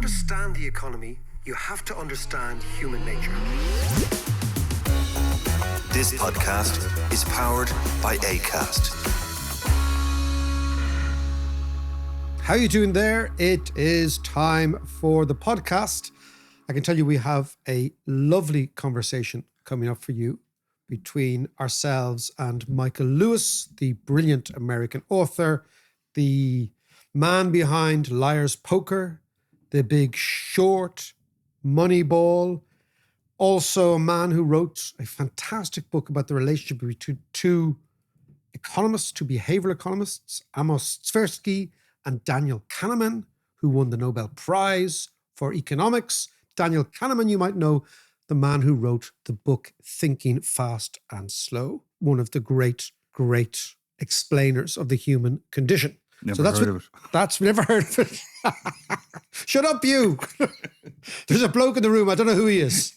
understand the economy, you have to understand human nature. This podcast is powered by Acast. How are you doing there? It is time for the podcast. I can tell you we have a lovely conversation coming up for you between ourselves and Michael Lewis, the brilliant American author, the man behind Liar's Poker, The Big Short, Moneyball, also a man who wrote a fantastic book about the relationship between two economists, two behavioral economists, Amos Tversky and Daniel Kahneman, who won the Nobel Prize for Economics. Daniel Kahneman, you might know, the man who wrote the book Thinking Fast and Slow, one of the great explainers of the human condition. Never heard of it. That's never heard of it. Shut up, you. There's a bloke in the room. I don't know who he is.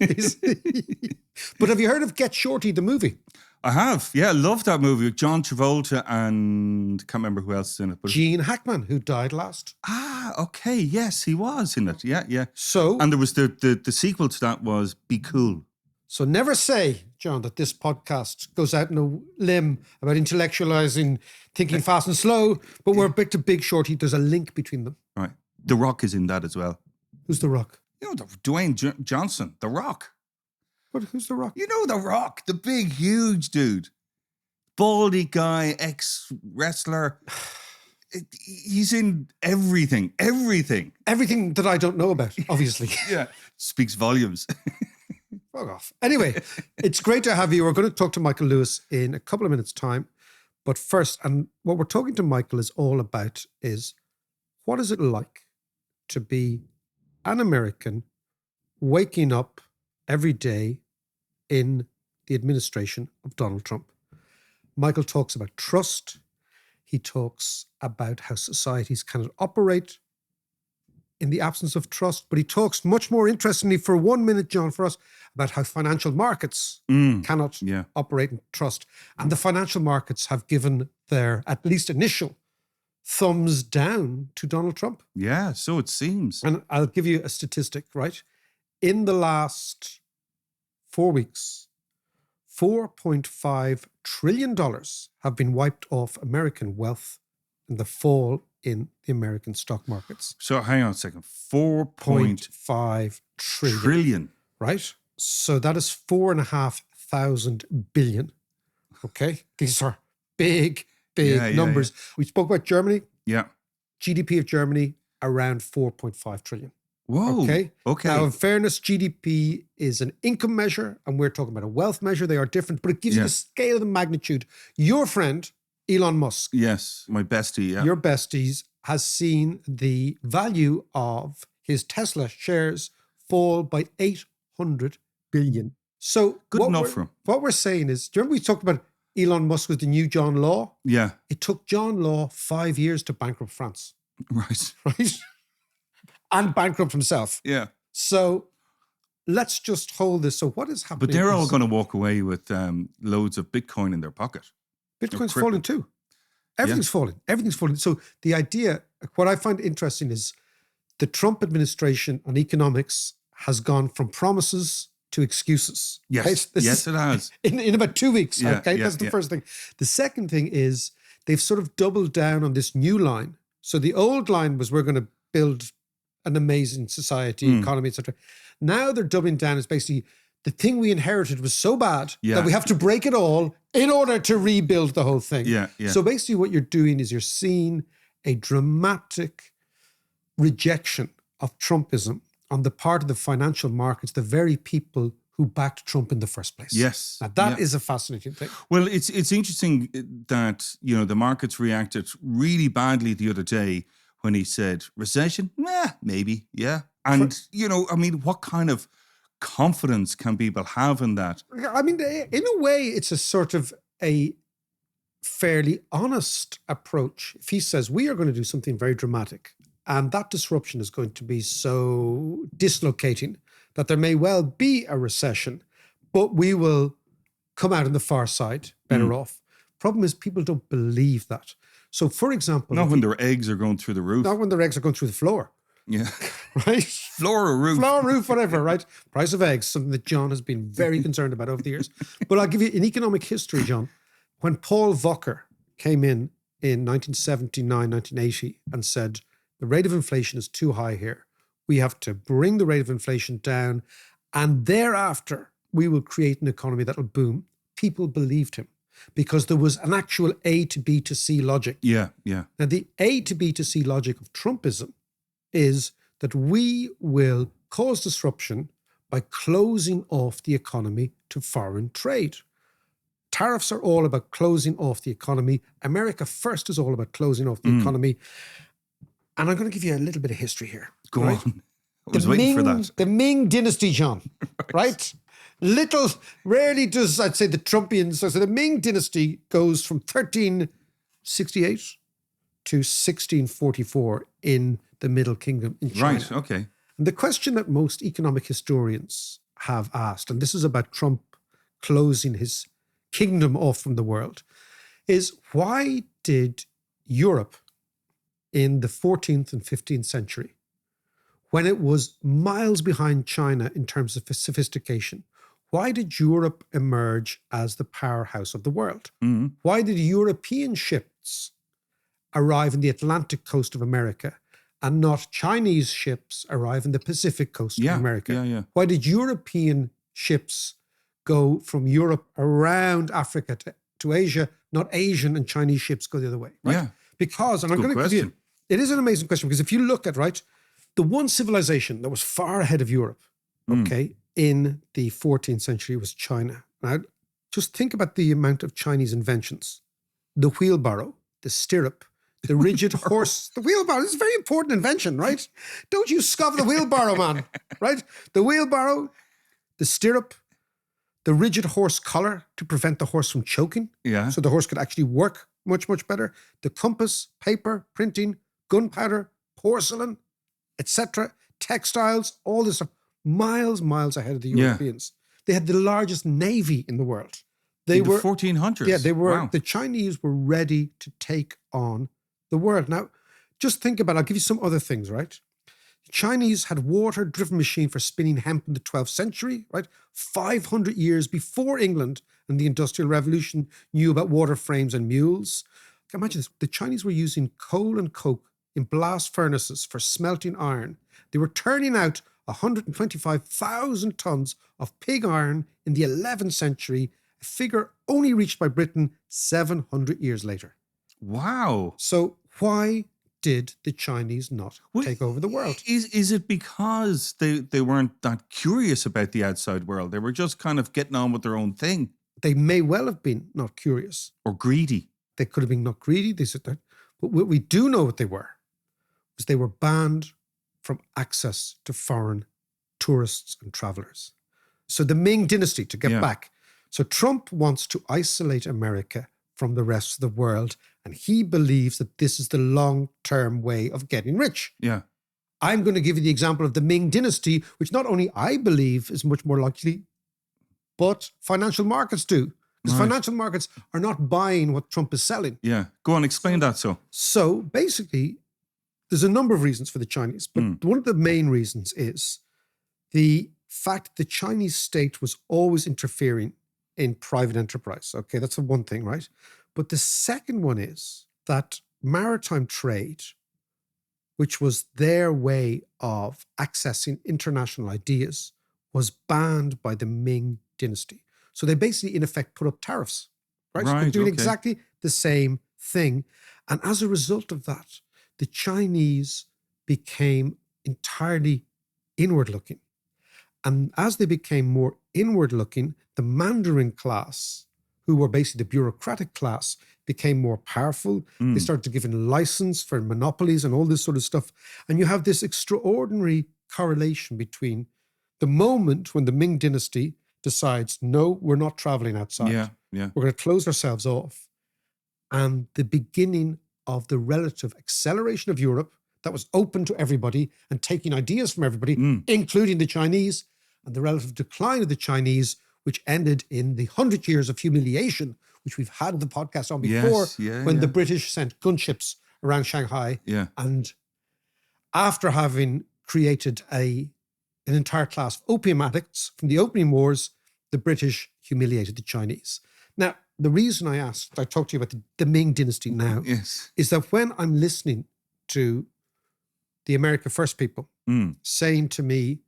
But have you heard of Get Shorty, the movie? I have. Yeah, I love that movie with John Travolta and can't remember who else is in it. But Gene Hackman, who died last. Okay. Yes, he was in it. Yeah. So, and there was the sequel to that was Be Cool. So never say, John, that this podcast goes out on a limb about intellectualizing Thinking Fast and Slow, but we're back to Big Shorty. There's a link between them. Right. The Rock is in that as well. Who's The Rock? You know, Dwayne Johnson, The Rock. What? Who's The Rock? You know The Rock, the big, huge dude. Baldy guy, ex-wrestler. He's in everything. Everything that I don't know about, obviously. Yeah. Speaks volumes. Fuck off. Anyway, it's great to have you. We're going to talk to Michael Lewis in a couple of minutes' time. But first, and what we're talking to Michael is all about is what is it like to be an American waking up every day in the administration of Donald Trump? Michael talks about trust. He talks about how societies cannot operate in the absence of trust, but he talks much more interestingly for 1 minute, John, for us, about how financial markets cannot operate in trust. And the financial markets have given their, at least initial, thumbs down to Donald Trump. Yeah, so it seems. And I'll give you a statistic, right? In the last 4 weeks, $4.5 trillion have been wiped off American wealth in the fall in the American stock markets. So hang on a second. 4.5 trillion. Right? So that is 4,500 billion. Okay? These are big numbers. Yeah. We spoke about Germany. Yeah. GDP of Germany around 4.5 trillion. Whoa. Okay. Okay. Now, in fairness, GDP is an income measure and we're talking about a wealth measure. They are different, but it gives you the scale of the magnitude. Your friend, Elon Musk. Yes, my bestie, yeah. Your besties has seen the value of his Tesla shares fall by 800 billion. So good enough for him. What we're saying is, do you remember we talked about Elon Musk with the new John Law? Yeah. It took John Law 5 years to bankrupt France. Right. And bankrupt himself. Yeah. So let's just hold this. So what is happening? But they're all going to walk away with loads of Bitcoin in their pocket. Bitcoin's falling too. Everything's falling. So the idea, what I find interesting is the Trump administration on economics has gone from promises to excuses. Yes, right? It has. In about 2 weeks. Yeah, okay, that's the first thing. The second thing is they've sort of doubled down on this new line. So the old line was we're going to build an amazing society, economy, etc. Now they're doubling down. It's basically the thing we inherited was so bad that we have to break it all in order to rebuild the whole thing. Yeah. So basically what you're doing is you're seeing a dramatic rejection of Trumpism on the part of the financial markets, the very people who backed Trump in the first place. Yes. Now that is a fascinating thing. Well, it's interesting that, the markets reacted really badly the other day when he said, recession? Maybe, yeah. And, what kind of confidence can people have in that? I mean, in a way, it's a sort of a fairly honest approach. If he says, we are going to do something very dramatic, and that disruption is going to be so dislocating that there may well be a recession, but we will come out on the far side better off. Problem is, people don't believe that. So, for example... Not when their eggs are going through the roof. Not when their eggs are going through the floor. Yeah. right? Floor or roof. Floor, roof, whatever, right? Price of eggs, something that John has been very concerned about over the years. But I'll give you an economic history, John. When Paul Volcker came in 1979, 1980 and said, the rate of inflation is too high here. We have to bring the rate of inflation down, and thereafter we will create an economy that'll boom. People believed him because there was an actual A to B to C logic. Yeah, yeah. Now, the A to B to C logic of Trumpism is that we will cause disruption by closing off the economy to foreign trade. Tariffs are all about closing off the economy. America First is all about closing off the economy. And I'm going to give you a little bit of history here. Go right? on. I was waiting for that. The Ming Dynasty, John, right? Rarely does, I'd say, the Trumpians. So the Ming Dynasty goes from 1368 to 1644 in the Middle Kingdom in China. Right, okay. And the question that most economic historians have asked, and this is about Trump closing his kingdom off from the world, is why did Europe in the 14th and 15th century, when it was miles behind China in terms of sophistication, why did Europe emerge as the powerhouse of the world? Mm-hmm. Why did European ships arrive in the Atlantic coast of America and not Chinese ships arrive in the Pacific coast of America? Yeah. Why did European ships go from Europe around Africa to Asia, not Asian and Chinese ships go the other way? Right? Yeah. Because, and I'm going to give you, it is an amazing question, because if you look at, right, the one civilization that was far ahead of Europe, okay, in the 14th century was China. Now, just think about the amount of Chinese inventions. The wheelbarrow, the stirrup, the rigid horse. The wheelbarrow is a very important invention, right? Don't you scoff at the wheelbarrow, man, right? The wheelbarrow, the stirrup, the rigid horse collar to prevent the horse from choking. Yeah. So the horse could actually work much, much better. The compass, paper, printing, gunpowder, porcelain, etc., textiles, all this stuff, miles ahead of the Europeans. They had the largest navy in the world. They were 1400s. Yeah, they were. Wow. The Chinese were ready to take on the world. Now, just think about it. I'll give you some other things, right? The Chinese had water-driven machine for spinning hemp in the 12th century, right? 500 years before England and the Industrial Revolution knew about water frames and mules. Imagine this. The Chinese were using coal and coke in blast furnaces for smelting iron. They were turning out 125,000 tons of pig iron in the 11th century, a figure only reached by Britain 700 years later. Wow. So why did the Chinese not take over the world? Is it because they weren't that curious about the outside world? They were just kind of getting on with their own thing. They may well have been not curious. Or greedy. They could have been not greedy. They said that. But what we do know what they were was they were banned from access to foreign tourists and travelers. So the Ming Dynasty, to get back. So Trump wants to isolate America from the rest of the world, and he believes that this is the long-term way of getting rich. Yeah. I'm going to give you the example of the Ming Dynasty, which not only I believe is much more likely, but financial markets do. Because financial markets are not buying what Trump is selling. Yeah. Go on, explain that. So basically, there's a number of reasons for the Chinese, but one of the main reasons is the fact the Chinese state was always interfering in private enterprise. Okay, that's the one thing, right? But the second one is that maritime trade, which was their way of accessing international ideas, was banned by the Ming Dynasty. So they basically, in effect, put up tariffs, right? So they're doing exactly the same thing. And as a result of that, the Chinese became entirely inward-looking. And as they became more inward-looking, the Mandarin class, who were basically the bureaucratic class, became more powerful. They started to give in license for monopolies and all this sort of stuff. And you have this extraordinary correlation between the moment when the Ming Dynasty decides, no, we're not traveling outside. Yeah. We're going to close ourselves off. And the beginning of the relative acceleration of Europe that was open to everybody and taking ideas from everybody, including the Chinese, and the relative decline of the Chinese, which ended in the 100 years of humiliation, which we've had the podcast on before, when the British sent gunships around Shanghai. Yeah. And after having created an entire class of opium addicts from the opium wars, the British humiliated the Chinese. Now, the reason I talked to you about the Ming Dynasty now, Yes. is that when I'm listening to the America First people saying to me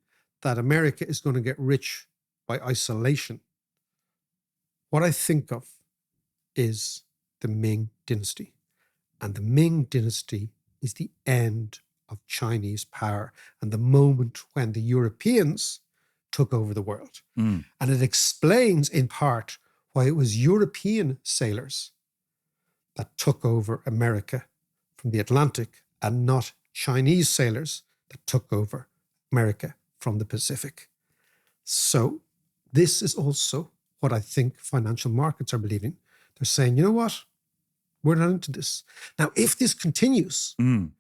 that America is going to get rich by isolation, what I think of is the Ming Dynasty. And the Ming Dynasty is the end of Chinese power and the moment when the Europeans took over the world. And it explains in part why it was European sailors that took over America from the Atlantic and not Chinese sailors that took over America from the Pacific. So this is also what I think financial markets are believing. They're saying, you know what? We're not into this. Now, if this continues, because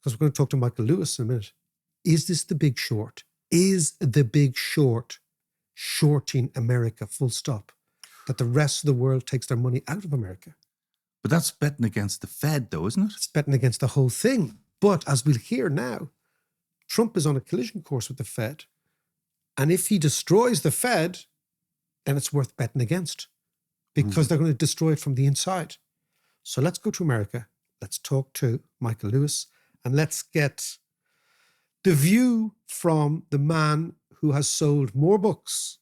we're going to talk to Michael Lewis in a minute, is this the big short? Is the big short shorting America full stop? That the rest of the world takes their money out of America? But that's betting against the Fed, though, isn't it? It's betting against the whole thing. But as we'll hear now, Trump is on a collision course with the Fed. And if he destroys the Fed, then it's worth betting against because they're going to destroy it from the inside. So let's go to America. Let's talk to Michael Lewis and let's get the view from the man who has sold more books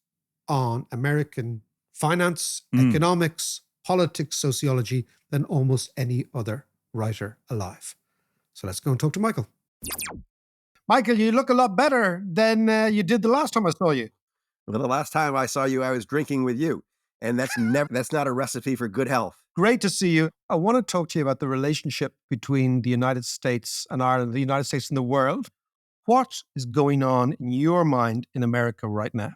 on American finance, economics, politics, sociology than almost any other writer alive. So let's go and talk to Michael. Michael, you look a lot better than you did the last time I saw you. Well, the last time I saw you, I was drinking with you. And that's not a recipe for good health. Great to see you. I want to talk to you about the relationship between the United States and Ireland, the United States and the world. What is going on in your mind in America right now?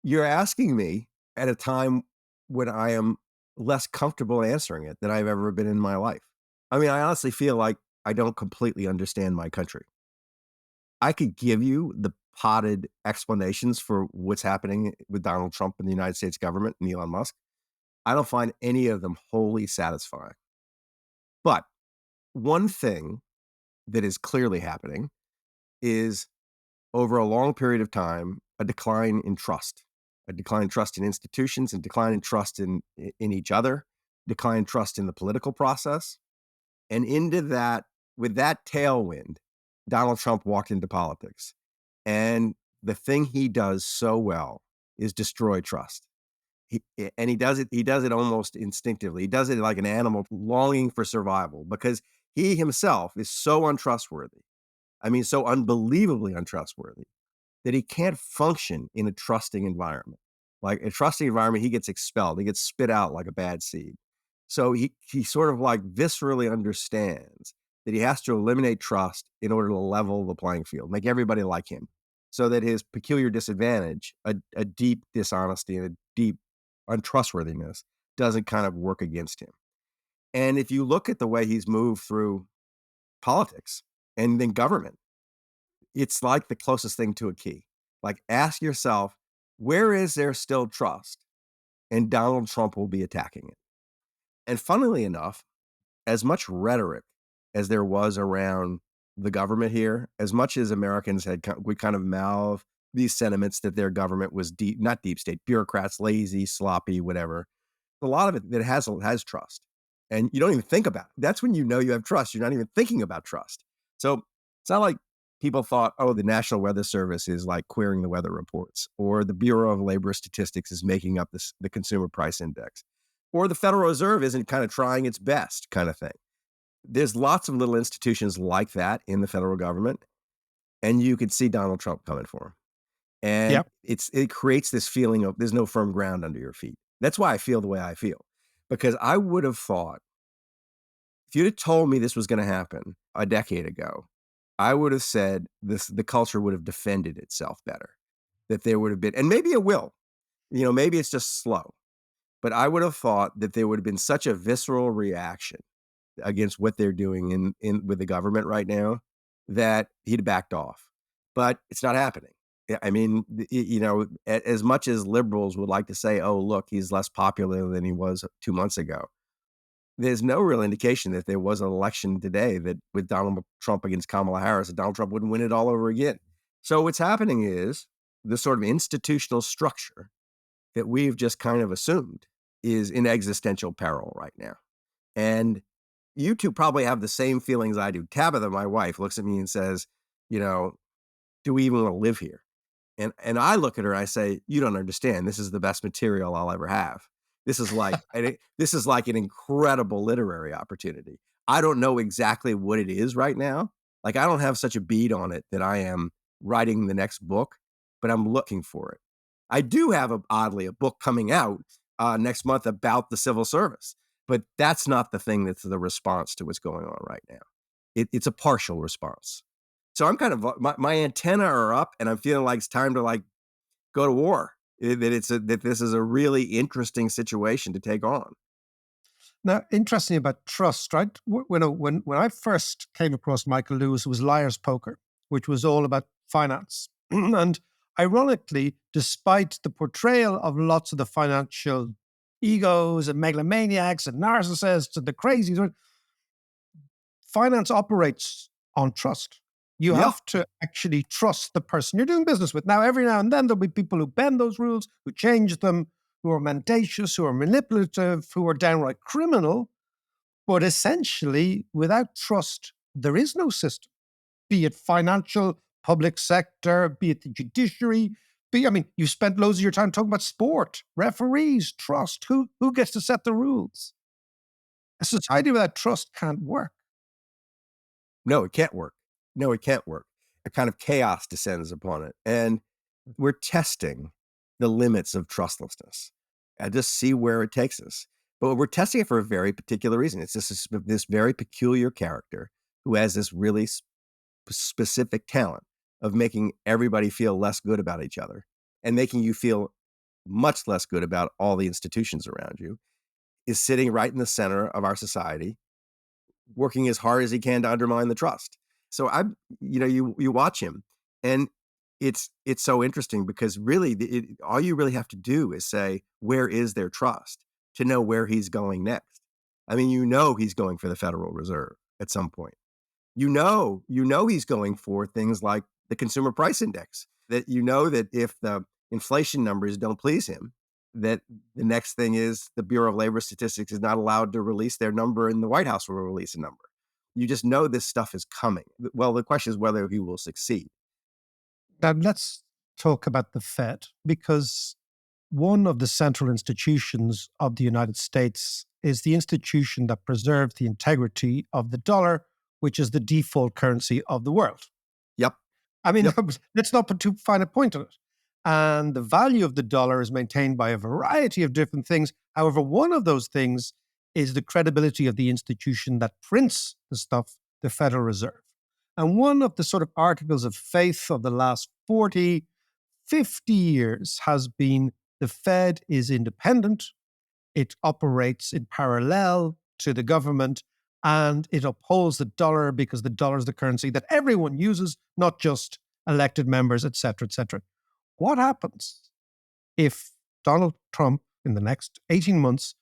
You're asking me at a time when I am less comfortable answering it than I've ever been in my life. I mean, I honestly feel like I don't completely understand my country. I could give you the potted explanations for what's happening with Donald Trump and the United States government and Elon Musk. I don't find any of them wholly satisfying. But one thing that is clearly happening is, over a long period of time, a decline in trust in institutions, and decline in trust in each other, decline in trust in the political process. And into that, with that tailwind, Donald Trump walked into politics. And the thing he does so well is destroy trust. He does it almost instinctively. He does it like an animal longing for survival, because he himself is so untrustworthy. I mean, so unbelievably untrustworthy that he can't function in a trusting environment. Like a trusting environment, he gets expelled. He gets spit out like a bad seed. So he sort of like viscerally understands that he has to eliminate trust in order to level the playing field, make everybody like him, so that his peculiar disadvantage, a deep dishonesty and a deep untrustworthiness, doesn't kind of work against him. And if you look at the way he's moved through politics and then government, it's like the closest thing to a key. Like, ask yourself, where is there still trust? And Donald Trump will be attacking it. And funnily enough, as much rhetoric as there was around the government here, as much as Americans would kind of mouth these sentiments that their government was not deep state, bureaucrats, lazy, sloppy, whatever, a lot of it that has trust. And you don't even think about it. That's when you know you have trust. You're not even thinking about trust. So it's not like people thought, oh, the National Weather Service is like querying the weather reports, or the Bureau of Labor Statistics is making up the Consumer Price Index, or the Federal Reserve isn't kind of trying its best kind of thing. There's lots of little institutions like that in the federal government, and you could see Donald Trump coming for him. And it creates this feeling of there's no firm ground under your feet. That's why I feel the way I feel, because I would have thought, if you'd have told me this was going to happen a decade ago, I would have said the culture would have defended itself better, that there would have been, and maybe it will, maybe it's just slow, but I would have thought that there would have been such a visceral reaction against what they're doing with the government right now that he'd backed off. But it's not happening. I mean, as much as liberals would like to say, oh, look, he's less popular than he was 2 months ago, there's no real indication that there was an election today that with Donald Trump against Kamala Harris, that Donald Trump wouldn't win it all over again. So what's happening is the sort of institutional structure that we've just kind of assumed is in existential peril right now. And you two probably have the same feelings I do. Tabitha, my wife, looks at me and says, do we even want to live here? And I look at her, I say, you don't understand. This is the best material I'll ever have. This is like an incredible literary opportunity. I don't know exactly what it is right now. Like, I don't have such a bead on it that I am writing the next book, but I'm looking for it. I do have, oddly, a book coming out next month about the civil service, but that's not the thing that's the response to what's going on right now. It's a partial response. So I'm kind of, my antenna are up, and I'm feeling like it's time to go to war. That this is a really interesting situation to take on. Now, interesting about trust, right? When I first came across Michael Lewis, it was Liar's Poker, which was all about finance. And ironically, despite the portrayal of lots of the financial egos and megalomaniacs and narcissists and the crazies, finance operates on trust. You have to actually trust the person you're doing business with. Now, every now and then, there'll be people who bend those rules, who change them, who are mendacious, who are manipulative, who are downright criminal. But essentially, without trust, there is no system, be it financial, public sector, be it the judiciary. You spent loads of your time talking about sport, referees, trust. Who gets to set the rules? A society without trust can't work. No, it can't work. No, it can't work. A kind of chaos descends upon it. And we're testing the limits of trustlessness and just see where it takes us. But we're testing it for a very particular reason. It's just this very peculiar character who has this really specific talent of making everybody feel less good about each other and making you feel much less good about all the institutions around you, is sitting right in the center of our society, working as hard as he can to undermine the trust. So you watch him, and it's so interesting because really all you really have to do is say, where is their trust, to know where he's going next. I mean, he's going for the Federal Reserve at some point. He's going for things like the consumer price index, that that if the inflation numbers don't please him, that the next thing is the Bureau of Labor Statistics is not allowed to release their number and the White House will release a number. You just know this stuff is coming. Well, the question is whether he will succeed. Now, let's talk about the Fed, because one of the central institutions of the United States is the institution that preserves the integrity of the dollar, which is the default currency of the world. Yep. Let's not put too fine a point on it. And the value of the dollar is maintained by a variety of different things. However, one of those things is the credibility of the institution that prints the stuff, the Federal Reserve. And one of the sort of articles of faith of the last 40, 50 years has been the Fed is independent, it operates in parallel to the government, and it upholds the dollar because the dollar is the currency that everyone uses, not just elected members, et cetera, et cetera. What happens if Donald Trump in the next 18 months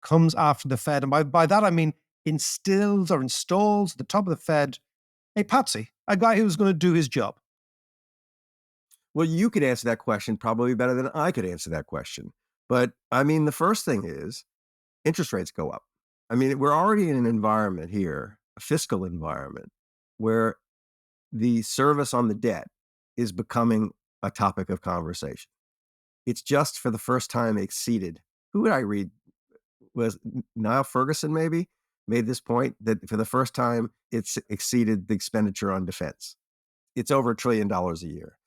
comes after the Fed? And by that, I mean installs at the top of the Fed a patsy, a guy who's going to do his job. Well, you could answer that question probably better than I could answer that question. But the first thing is interest rates go up. We're already in an environment here, a fiscal environment, where the service on the debt is becoming a topic of conversation. It's just for the first time exceeded. Who would I read? Was Niall Ferguson maybe made this point that for the first time it's exceeded the expenditure on defense. It's over $1 trillion a year.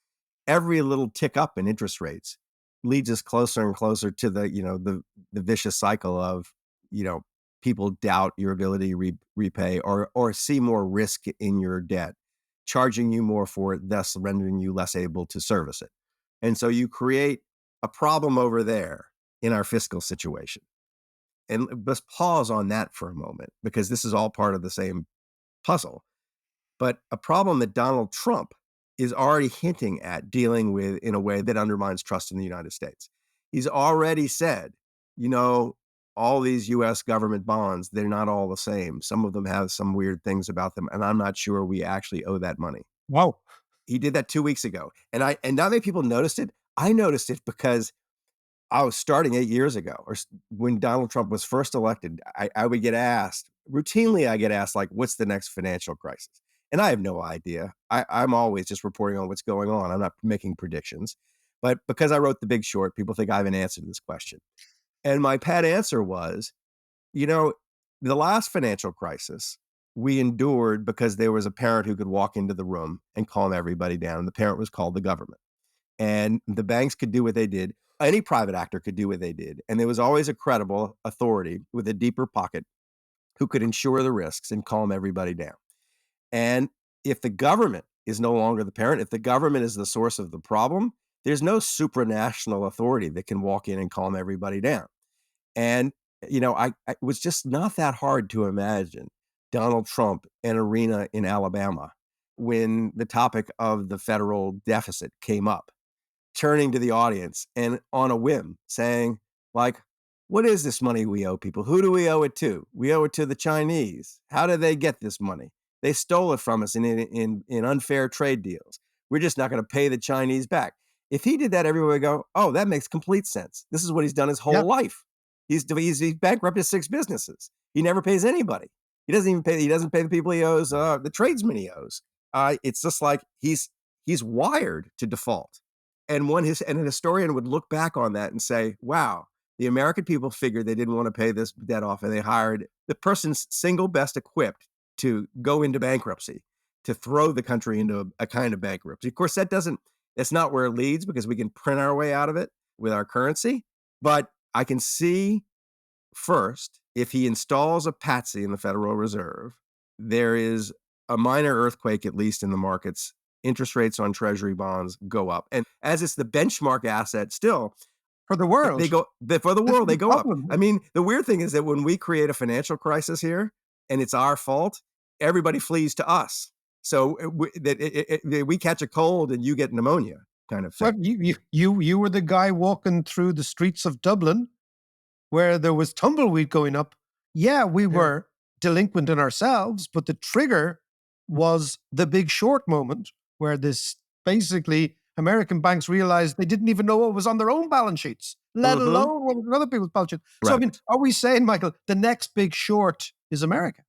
Every little tick up in interest rates leads us closer and closer to the vicious cycle of people doubt your ability to repay or see more risk in your debt, charging you more for it, thus rendering you less able to service it. And so you create a problem over there in our fiscal situation. And let's pause on that for a moment, because this is all part of the same puzzle. But a problem that Donald Trump is already hinting at dealing with in a way that undermines trust in the United States. He's already said, all these US government bonds, they're not all the same. Some of them have some weird things about them, and I'm not sure we actually owe that money. Wow. He did that 2 weeks ago. And not many people noticed it. I noticed it because I was starting 8 years ago, when Donald Trump was first elected. I would get asked routinely. I get asked, like, what's the next financial crisis? And I have no idea. I'm always just reporting on what's going on. I'm not making predictions. But because I wrote The Big Short, people think I have an answer to this question. And my pat answer was, the last financial crisis we endured because there was a parent who could walk into the room and calm everybody down. And the parent was called the government. And the banks could do what they did. Any private actor could do what they did. And there was always a credible authority with a deeper pocket who could insure the risks and calm everybody down. And if the government is no longer the parent, if the government is the source of the problem, there's no supranational authority that can walk in and calm everybody down. And, it was just not that hard to imagine Donald Trump and arena in Alabama when the topic of the federal deficit came up, turning to the audience and on a whim saying, like, what is this money we owe people? Who do we owe it to? We owe it to the Chinese. How did they get this money? They stole it from us in unfair trade deals. We're just not going to pay the Chinese back. If he did that, everyone would go, oh, that makes complete sense. This is what he's done his whole life. He's bankrupted 6 businesses. He never pays anybody. He doesn't pay the people he owes, the tradesmen he owes. It's just like he's wired to default. And an historian would look back on that and say, wow, the American people figured they didn't want to pay this debt off, and they hired the person's single best equipped to go into bankruptcy, to throw the country into a kind of bankruptcy. Of course, that's not where it leads, because we can print our way out of it with our currency. But I can see, first, if he installs a patsy in the Federal Reserve, there is a minor earthquake, at least in the markets. Interest rates on treasury bonds go up. And as it's the benchmark asset still, For the world. they go up. Problem. I mean, the weird thing is that when we create a financial crisis here and it's our fault, everybody flees to us. So we catch a cold and you get pneumonia, kind of thing. Well, you were the guy walking through the streets of Dublin where there was tumbleweed going up. Yeah, we were delinquent in ourselves, but the trigger was the Big Short moment, where this basically American banks realized they didn't even know what was on their own balance sheets, let alone what was on other people's balance sheets. So, I mean, are we saying, Michael, the next Big Short is America?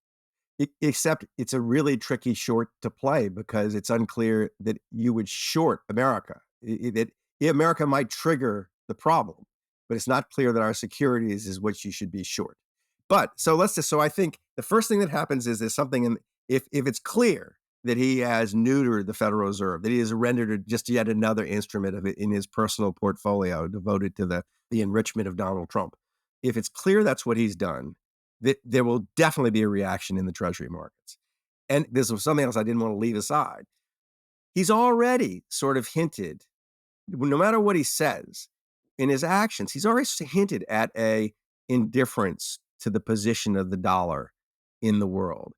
Except it's a really tricky short to play, because it's unclear that you would short America. That America might trigger the problem, but it's not clear that our securities is what you should be short. But so I think the first thing that happens is there's something if it's clear that he has neutered the Federal Reserve, that he has rendered just yet another instrument of it in his personal portfolio devoted to the enrichment of Donald Trump. If it's clear that's what he's done, that there will definitely be a reaction in the treasury markets. And this was something else I didn't want to leave aside. He's already sort of hinted, no matter what he says, in his actions, he's already hinted at a indifference to the position of the dollar in the world.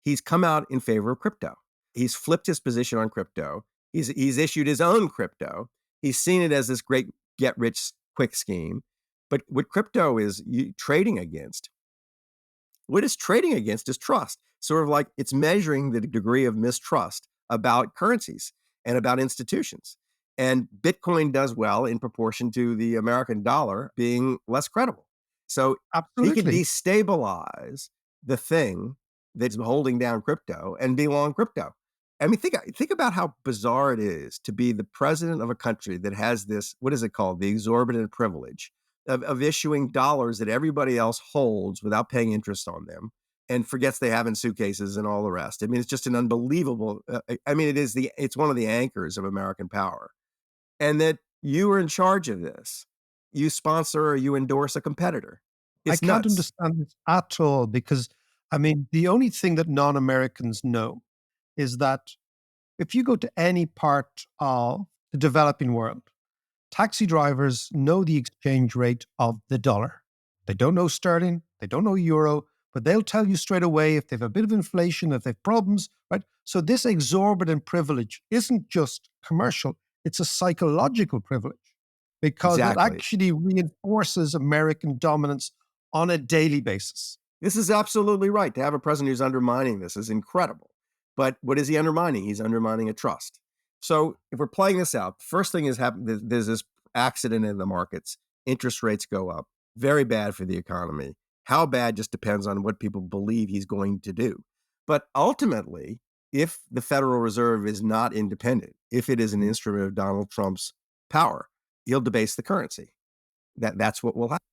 He's come out in favor of crypto. He's flipped his position on crypto. He's issued his own crypto. He's seen it as this great get-rich-quick scheme. But what crypto is trading against, what it's trading against is trust. Sort of like it's measuring the degree of mistrust about currencies and about institutions. And Bitcoin does well in proportion to the American dollar being less credible. So he can destabilize the thing that's holding down crypto and be long crypto. I mean, think about how bizarre it is to be the president of a country that has this, what is it called? The exorbitant privilege of issuing dollars that everybody else holds without paying interest on them and forgets they have in suitcases and all the rest. I mean, it's just an unbelievable, it's one of the anchors of American power. And that you are in charge of this. You sponsor or you endorse a competitor. I can't understand this at all, because, I mean, the only thing that non-Americans know is that if you go to any part of the developing world, taxi drivers know the exchange rate of the dollar. They don't know sterling, they don't know euro, but they'll tell you straight away if they have a bit of inflation, if they have problems, right? So this exorbitant privilege isn't just commercial, it's a psychological privilege, because it actually reinforces American dominance on a daily basis. This is absolutely right. To have a president who's undermining this is incredible. But what is he undermining? He's undermining a trust. So if we're playing this out, the first thing is there's this accident in the markets. Interest rates go up. Very bad for the economy. How bad just depends on what people believe he's going to do. But ultimately, if the Federal Reserve is not independent, if it is an instrument of Donald Trump's power, he'll debase the currency. That's what will happen.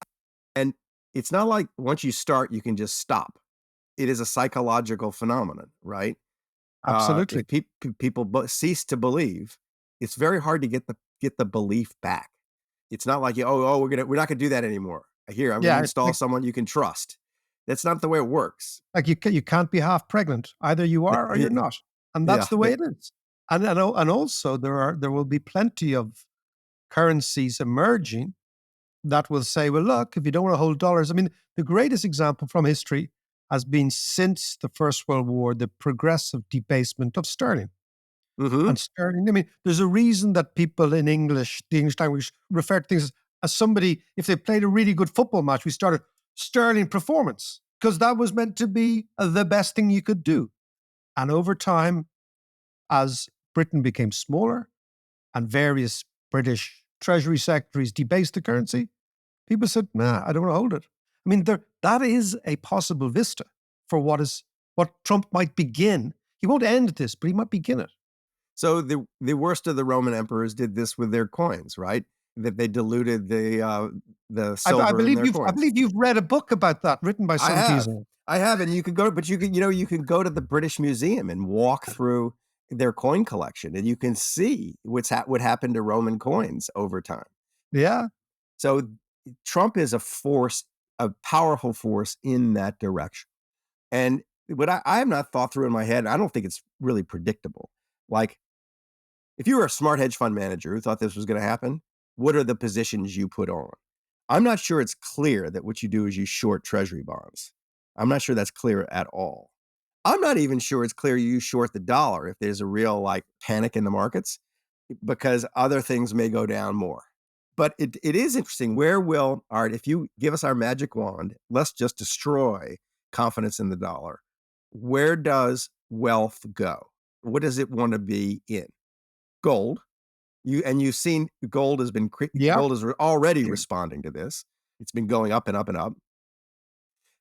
And it's not like once you start, you can just stop. It is a psychological phenomenon, right? Absolutely. If people cease to believe, it's very hard to get the belief back. It's not like we're not gonna do that anymore. Here, I'm gonna install someone you can trust. That's not the way it works. Like you can't be half pregnant. Either you are or you're not, and that's the way it is. And also there will be plenty of currencies emerging that will say, well, look, if you don't want to hold dollars, I mean, the greatest example from history has been since the First World War, the progressive debasement of sterling. Mm-hmm. And sterling, I mean, there's a reason that people in the English language, refer to things as somebody, if they played a really good football match, we started sterling performance, because that was meant to be the best thing you could do. And over time, as Britain became smaller and various British Treasury secretaries debased the currency, people said, nah, I don't want to hold it. I mean, that is a possible vista for what Trump might begin. He won't end this, but he might begin it. So the worst of the Roman emperors did this with their coins, right? That they diluted the silver in their coins. I believe you've read a book about that, written by some people. I have, and you can go to the British Museum and walk through their coin collection, and you can see what happened to Roman coins over time. Yeah. So Trump is a powerful force in that direction. And what I have not thought through in my head, I don't think it's really predictable. Like, if you were a smart hedge fund manager who thought this was going to happen, what are the positions you put on? I'm not sure it's clear that what you do is you short treasury bonds. I'm not sure that's clear at all. I'm not even sure it's clear you short the dollar if there's a real panic in the markets, because other things may go down more. But it is interesting. If you give us our magic wand, let's just destroy confidence in the dollar. Where does wealth go? What does it want to be in? Gold. You've seen gold has been gold is already responding to this. It's been going up and up and up.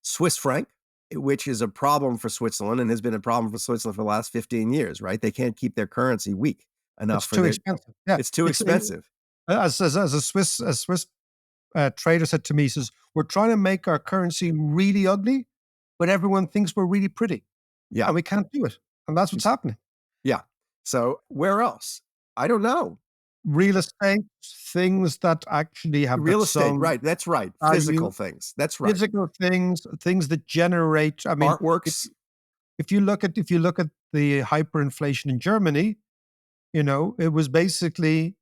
Swiss franc, which is a problem for Switzerland and has been a problem for Switzerland for the last 15 years, right? They can't keep their currency weak enough. It's too expensive. Yeah. It's too expensive. As a Swiss trader said to me, he says, we're trying to make our currency really ugly, but everyone thinks we're really pretty. Yeah. And we can't do it. And that's what's happening. Yeah. So where else? I don't know. Real estate, things that actually have real estate, right? That's right. Physical things. That's right. Physical things that generate. I mean, artworks. If you look at the hyperinflation in Germany, it was basically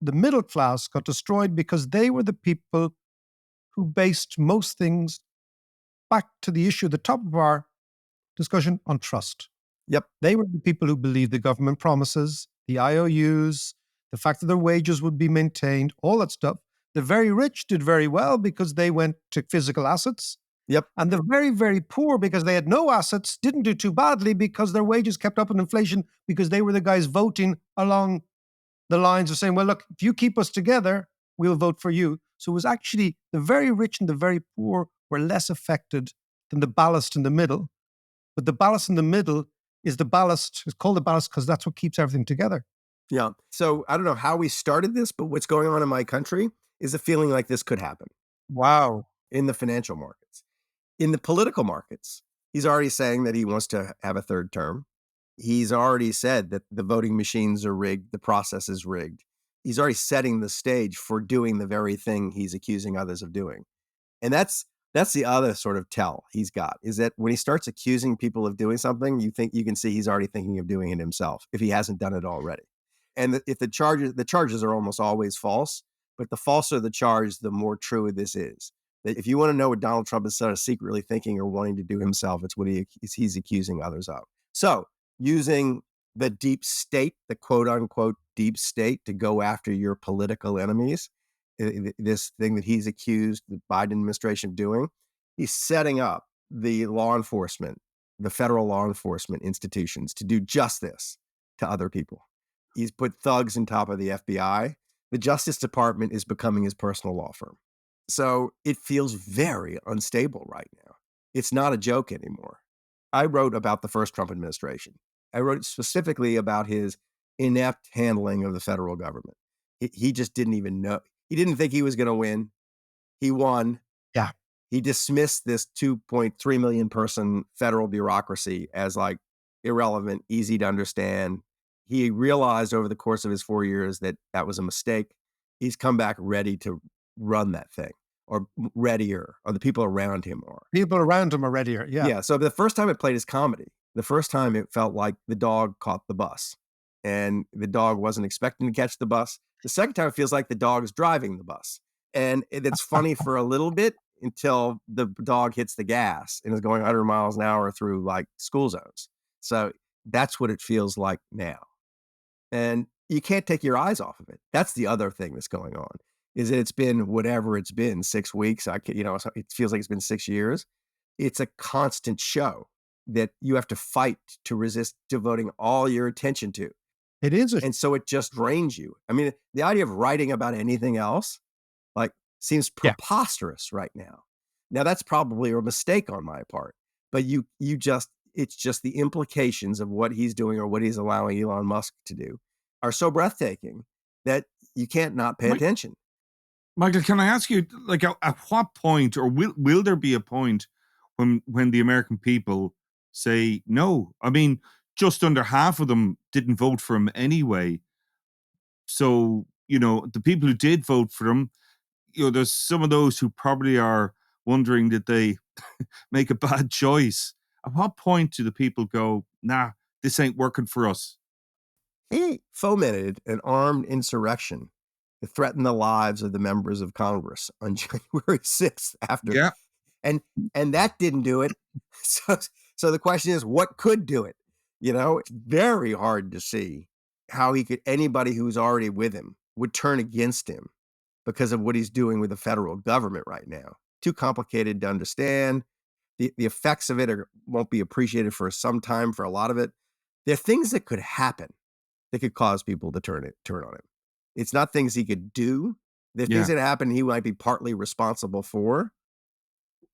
the middle class got destroyed because they were the people who based most things, back to the issue at the top of our discussion, on trust. Yep. They were the people who believed the government promises, the IOUs, the fact that their wages would be maintained, all that stuff. The very rich did very well because they went to physical assets. Yep. And the very, very poor, because they had no assets, didn't do too badly because their wages kept up in inflation, because they were the guys voting along the lines of saying, well, look, if you keep us together, we'll vote for you. So it was actually the very rich and the very poor were less affected than the ballast in the middle. But the ballast in the middle is the ballast. It's called the ballast because that's what keeps everything together. Yeah. So I don't know how we started this, but what's going on in my country is a feeling like this could happen. Wow. In the financial markets. In the political markets, he's already saying that he wants to have a third term. He's already said that the voting machines are rigged, the process is rigged. He's already setting the stage for doing the very thing he's accusing others of doing. And that's the other sort of tell he's got, is that when he starts accusing people of doing something, you can see he's already thinking of doing it himself if he hasn't done it already. And if the charges are almost always false, but the falser the charge, the more true this is. That if you want to know what Donald Trump is sort of secretly thinking or wanting to do himself, it's what he's accusing others of. So using the deep state, the quote unquote deep state, to go after your political enemies this thing that he's accused the Biden administration of doing. He's setting up the law enforcement, the federal law enforcement institutions to do just this to other people. He's put thugs on top of the FBI. The Justice Department is becoming his personal law firm. So it feels very unstable right now. It's not a joke anymore. I wrote about the first Trump administration. I wrote specifically about his inept handling of the federal government. He just didn't even know. He didn't think he was going to win. He won. Yeah. He dismissed this 2.3 million person federal bureaucracy as like irrelevant, easy to understand. He realized over the course of his 4 years that that was a mistake. He's come back ready to run that thing, or readier, or the people around him are. People around him are readier. Yeah. Yeah. So the first time it played his comedy, the first time it felt like the dog caught the bus and the dog wasn't expecting to catch the bus. The second time it feels like the dog is driving the bus. And it's funny for a little bit until the dog hits the gas and is going 100 miles an hour through like school zones. So that's what it feels like now. And you can't take your eyes off of it. That's the other thing that's going on, is that it's been whatever it's been, 6 weeks. It feels like it's been 6 years. It's a constant show that you have to fight to resist devoting all your attention to. It is. And so it just drains you. I mean, the idea of writing about anything else, like, seems preposterous right now. Now, that's probably a mistake on my part, but it's just the implications of what he's doing or what he's allowing Elon Musk to do are so breathtaking that you can't not pay attention. Michael, can I ask you, like, at what point, or will there be a point when the American people say no? I mean, just under half of them didn't vote for him anyway. So, the people who did vote for him, there's some of those who probably are wondering, did they make a bad choice? At what point do the people go, nah, this ain't working for us? He fomented an armed insurrection to threaten the lives of the members of Congress on January 6th after. Yeah. And that didn't do it. So the question is, what could do it? It's very hard to see how anybody who's already with him would turn against him because of what he's doing with the federal government right now. Too complicated to understand. The effects of it won't be appreciated for some time for a lot of it. There are things that could happen that could cause people to turn on him. It's not things he could do. There are things that happen he might be partly responsible for.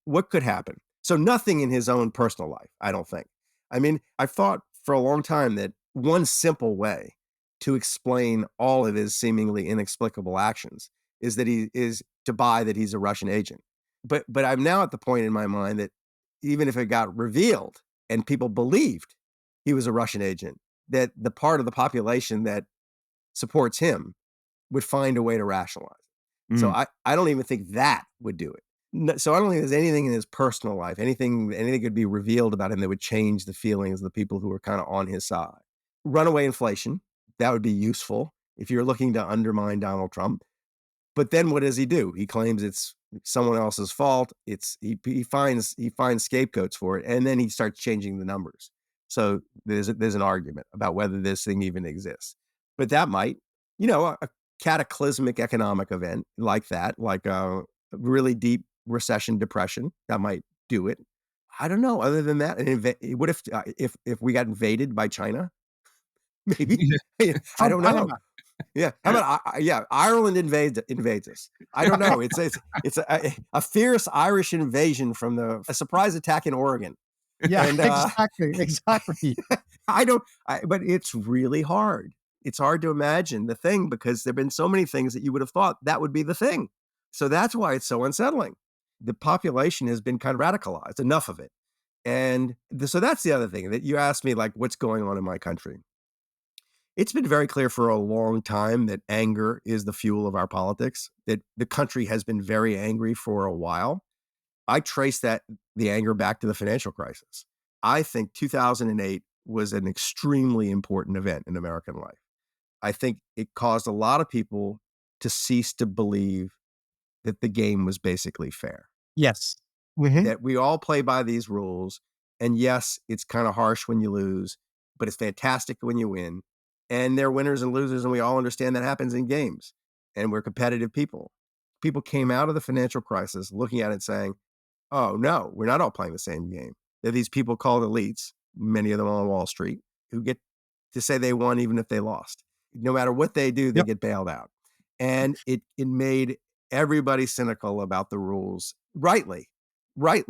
What could happen? So nothing in his own personal life, I don't think. I mean, I've thought for a long time that one simple way to explain all of his seemingly inexplicable actions is to buy that he's a Russian agent. But I'm now at the point in my mind that even if it got revealed and people believed he was a Russian agent, that the part of the population that supports him would find a way to rationalize it. So I don't even think that would do it. So I don't think there's anything in his personal life, anything could be revealed about him that would change the feelings of the people who are kind of on his side. Runaway inflation, that would be useful if you're looking to undermine Donald Trump. But then what does he do? He claims it's someone else's fault. He finds scapegoats for it, and then he starts changing the numbers. So there's an argument about whether this thing even exists. But that might, a cataclysmic economic event like that, like a really deep recession, depression, that might do it. I don't know. Other than that, what if we got invaded by China? Maybe. I don't know. Yeah. How about Ireland invades us? I don't know. It's a fierce Irish invasion from a surprise attack in Oregon. Yeah, and, exactly. But it's really hard. It's hard to imagine the thing because there've been so many things that you would have thought that would be the thing. So that's why it's so unsettling. The population has been kind of radicalized, enough of it. And so that's the other thing that you asked me, like, what's going on in my country? It's been very clear for a long time that anger is the fuel of our politics, that the country has been very angry for a while. I trace the anger back to the financial crisis. I think 2008 was an extremely important event in American life. I think it caused a lot of people to cease to believe that the game was basically fair. Yes. That we all play by these rules. And yes, it's kind of harsh when you lose, but it's fantastic when you win. And there are winners and losers, and we all understand that happens in games. And we're competitive people. people came out of the financial crisis looking at it saying, oh, no, we're not all playing the same game. There are these people called elites, many of them on Wall Street, who get to say they won even if they lost. No matter what they do, they get bailed out. And it made everybody cynical about the rules, rightly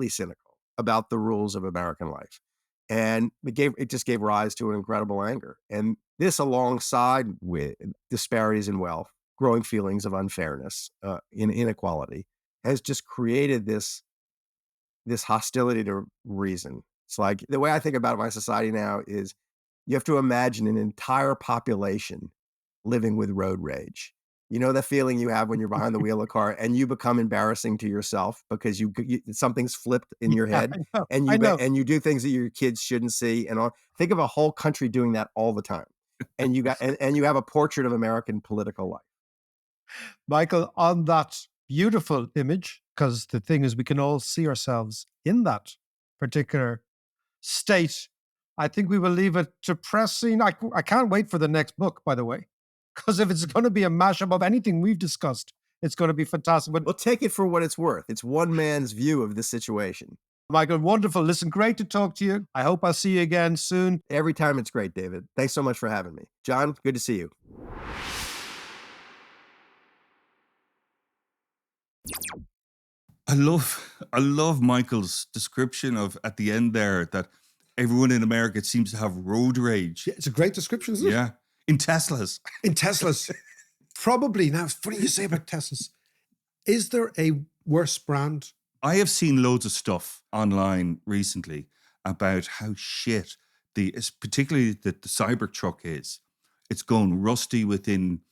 cynical about the rules of American life. And it just gave rise to an incredible anger. And this, alongside with disparities in wealth, growing feelings of unfairness, in inequality, has just created this hostility to reason. It's like the way I think about my society now is you have to imagine an entire population living with road rage. You know the feeling you have when you're behind the wheel of a car and you become embarrassing to yourself because something's flipped in your head, I know. and you do things that your kids shouldn't see. And think of a whole country doing that all the time, and you got and you have a portrait of American political life. Michael, on that beautiful image, because the thing is we can all see ourselves in that particular state, I think we will leave it to pressing. I can't wait for the next book, by the way, because if it's going to be a mashup of anything we've discussed, it's going to be fantastic. But Well, take it for what it's worth. It's one man's view of the situation. Michael, wonderful. Listen, great to talk to you. I hope I'll see you again soon. Every time it's great, David. Thanks so much for having me. John, good to see you. I love Michael's description of at the end there that everyone in America seems to have road rage. Yeah, it's a great description, isn't it? Yeah. In Teslas. In Teslas. Probably. Now, it's funny you say about Teslas. Is there a worse brand? I have seen loads of stuff online recently about how shit particularly the Cybertruck is. It's going rusty within,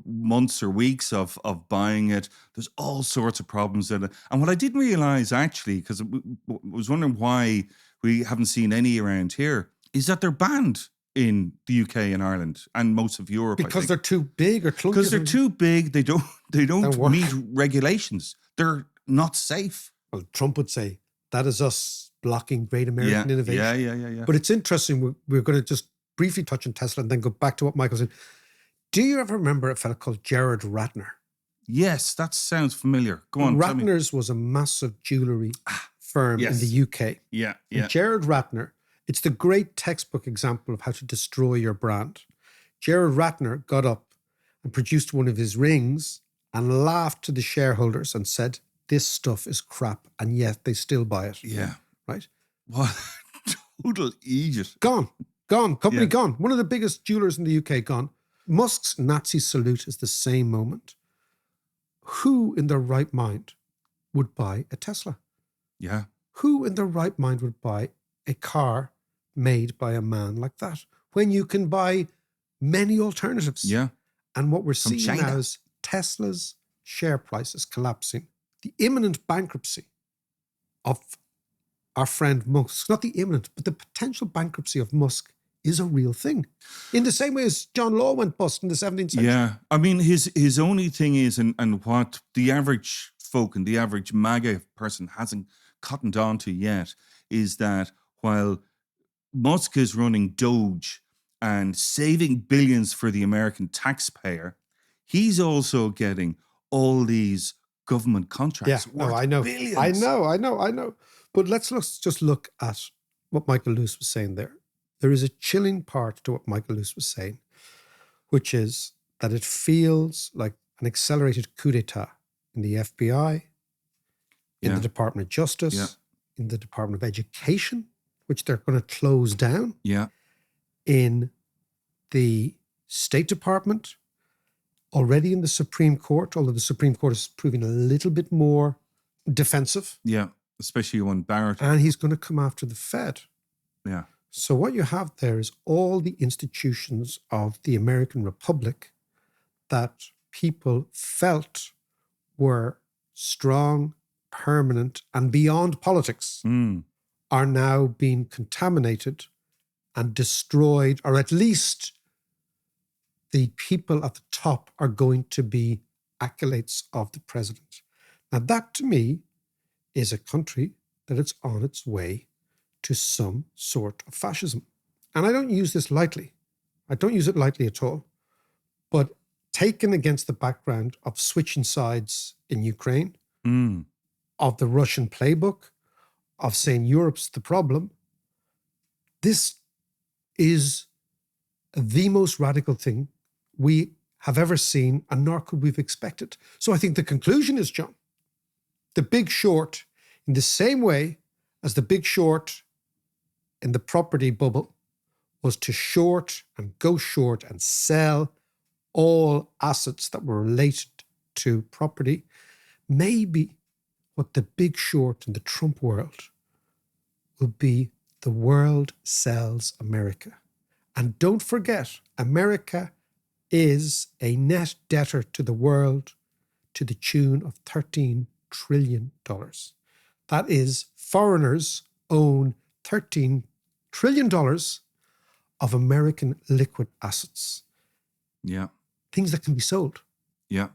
months or weeks of buying it. There's all sorts of problems in it. And what I didn't realize actually, because I was wondering why we haven't seen any around here, is that they're banned in the UK and Ireland and most of Europe. Because they're too big or clunky? Because they're too big. They don't work. meet regulations. They're not safe. Well, Trump would say that is us blocking great American innovation. Yeah. But it's interesting. We're going to just briefly touch on Tesla and then go back to what Michael said. Do you ever remember a fellow called Gerard Ratner? Yes, that sounds familiar. Go on. Ratner's was a massive jewelry firm in the UK. Yeah. And Gerard Ratner, it's the great textbook example of how to destroy your brand. Gerard Ratner got up and produced one of his rings and laughed to the shareholders and said, this stuff is crap, and yet they still buy it. Yeah. Right? What? Total idiot. Gone. Company gone. One of the biggest jewelers in the UK gone. Musk's Nazi salute is the same moment. Who in their right mind would buy a Tesla? Yeah. Who in their right mind would buy a car made by a man like that when you can buy many alternatives? Yeah. And what we're seeing China now is Tesla's share prices collapsing. The imminent bankruptcy of our friend Musk, not the imminent, but the potential bankruptcy of Musk is a real thing. In the same way as John Law went bust in the 17th century. Yeah. I mean, his only thing is, and what the average folk and the average MAGA person hasn't cottoned on to yet, is that while Musk is running Doge and saving billions for the American taxpayer, he's also getting all these government contracts. Yeah, no, I know. Billions. I know. But let's just look at what Michael Lewis was saying there. There is a chilling part to what Michael Lewis was saying, which is that it feels like an accelerated coup d'etat in the FBI, in the Department of Justice, in the Department of Education, which they're going to close down, in the State Department, already in the Supreme Court, although the Supreme Court is proving a little bit more defensive. Yeah, especially when Barrett. And he's going to come after the Fed. Yeah. So what you have there is all the institutions of the American Republic that people felt were strong, permanent, and beyond politics are now being contaminated and destroyed, or at least the people at the top are going to be acolytes of the president. Now that to me is a country that it's on its way to some sort of fascism. And I don't use this lightly. I don't use it lightly at all. But taken against the background of switching sides in Ukraine, Mm. of the Russian playbook, of saying Europe's the problem, this is the most radical thing we have ever seen, and nor could we've expected. So I think the conclusion is, John, the Big Short, in the same way as the Big Short in the property bubble, was to short and go short and sell all assets that were related to property. Maybe what the Big Short in the Trump world will be the world sells America. And don't forget, America is a net debtor to the world to the tune of $13 trillion. That is, foreigners own $13 trillion of American liquid assets, Yeah. things that can be sold. Yeah.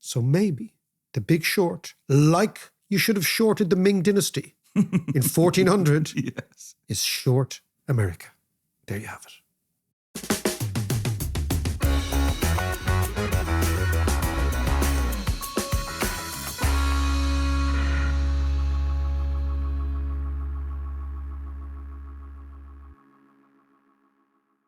So maybe the Big Short, like you should have shorted the Ming Dynasty in 1400, Yes. is short America. There you have it.